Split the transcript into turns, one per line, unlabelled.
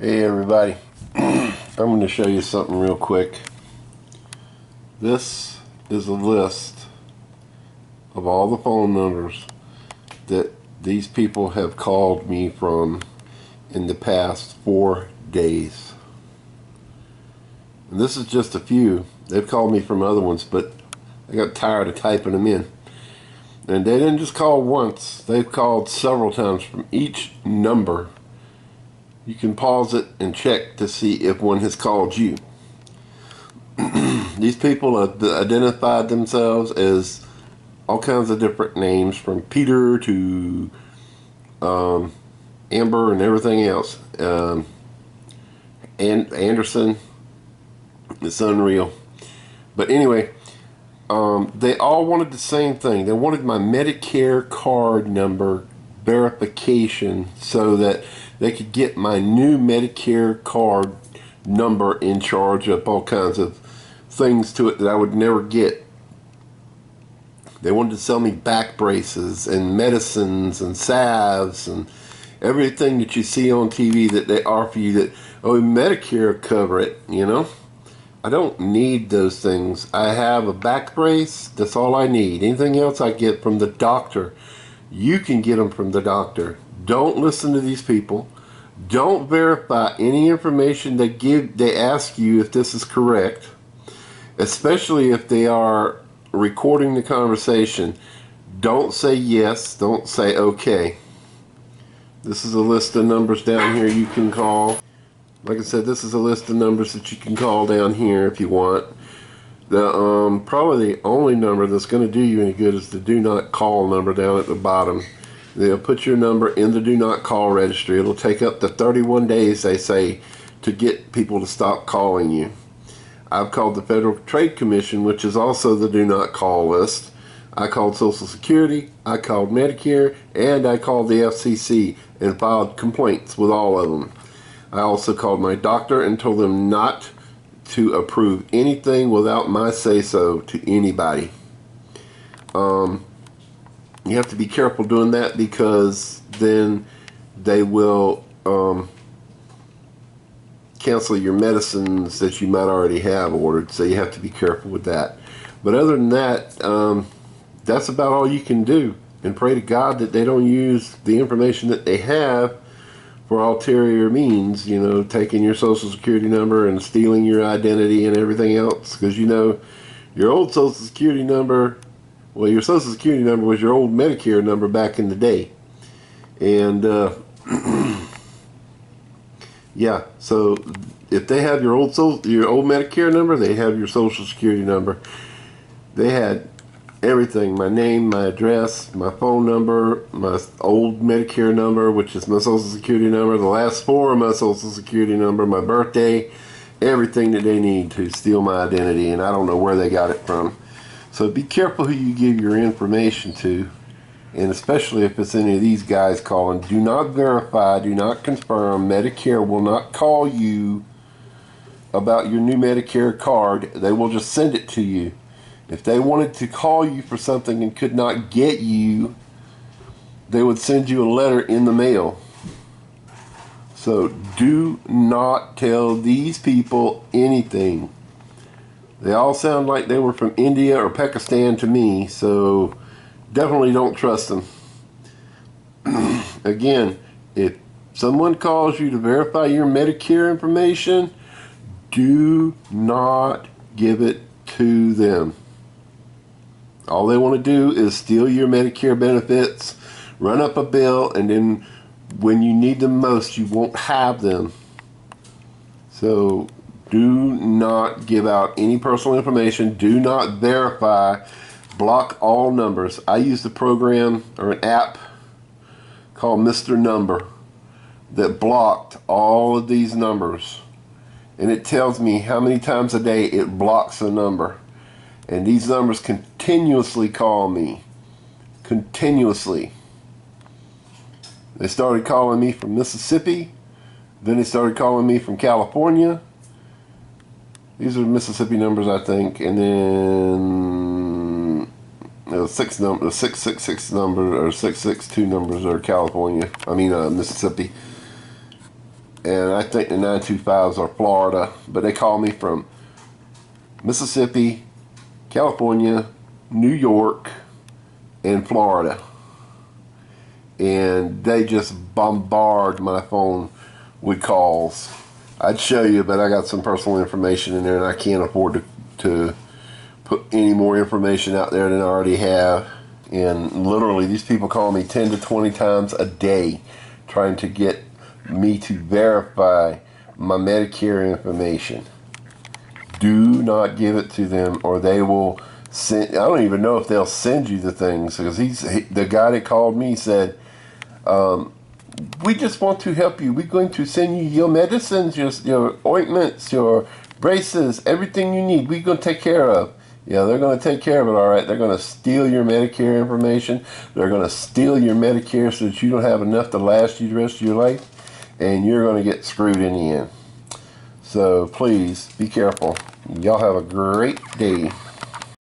Hey everybody, I'm going to show you something real quick. This is a list of all the phone numbers that these people have called me from in the past 4 days. And this is just a few. They've called me from other ones, but I got tired of typing them in. And they didn't just call once, they've called several times from each number. You can pause it and check to see if one has called you. These people have identified themselves as all kinds of different names, from Peter to Amber and everything else. And Anderson, it's unreal. But anyway, they all wanted the same thing. They wanted my Medicare card number verification so that they could get my new Medicare card number in charge of all kinds of things to it that I would never get. They wanted to sell me back braces and medicines and salves and everything that you see on TV that they offer you that, oh, Medicare cover it, you know. I don't need those things. I have a back brace, that's all I need. Anything else I get from the doctor. You can get them from the doctor. Don't listen to these people. Don't verify any information they ask you if this is correct, especially if they are recording the conversation. Don't say yes, don't say okay. This is a list of numbers down here you can call. Like I said, this is a list of numbers that you can call down here if you want. The probably the only number that's going to do you any good is the do not call number down at the bottom. They'll put your number in the do not call registry. It'll take up to 31 days, they say, to get people to stop calling you. I've called the Federal Trade Commission, which is also the do not call list. I called Social Security, I called Medicare, and I called the FCC and filed complaints with all of them. I also called my doctor and told them not to approve anything without my say-so to anybody. You have to be careful doing that, because then they will cancel your medicines that you might already have ordered, so you have to be careful with that. But other than that, that's about all you can do, and pray to God that they don't use the information that they have for ulterior means, you know, taking your social security number and stealing your identity and everything else. Because, you know, your old social security number, well, your social security number was your old Medicare number back in the day. And yeah, so if they have your old Medicare number, they have your social security number. They had everything: my name, my address, my phone number, my old Medicare number, which is my social security number, the last four of my social security number, my birthday, everything that they need to steal my identity, and I don't know where they got it from. So be careful who you give your information to, and especially if it's any of these guys calling. Do not verify, do not confirm. Medicare will not call you about your new Medicare card. They will just send it to you. If they wanted to call you for something and could not get you, they would send you a letter in the mail. So do not tell these people anything. They all sound like they were from India or Pakistan to me, so definitely don't trust them. Again, if someone calls you to verify your Medicare information, do not give it to them. All they want to do is steal your Medicare benefits, run up a bill, and then when you need them most, you won't have them. So do not give out any personal information. Do not verify. Block all numbers. I use the program or an app called Mr. Number that blocked all of these numbers. And it tells me how many times a day it blocks a number. And these numbers continuously call me. Continuously. They started calling me from Mississippi. Then they started calling me from California. These are Mississippi numbers, I think. And then the 666 number or 662 numbers are California. I mean Mississippi. and I think the 925s are Florida, but they call me from Mississippi, California, New York, and Florida. And they just bombard my phone with calls. I'd show you, but I got some personal information in there, and I can't afford to put any more information out there than I already have. And literally, these people call me 10 to 20 times a day trying to get me to verify my Medicare information. Do not give it to them, or they will send. I don't even know if they'll send you the things, because the guy that called me said, we just want to help you. We're going to send you your medicines, your ointments, your braces, everything you need. We're going to take care of. Yeah, they're going to take care of it, all right. They're going to steal your Medicare information. They're going to steal your Medicare so that you don't have enough to last you the rest of your life, and you're going to get screwed in the end. So please be careful. Y'all have a great day.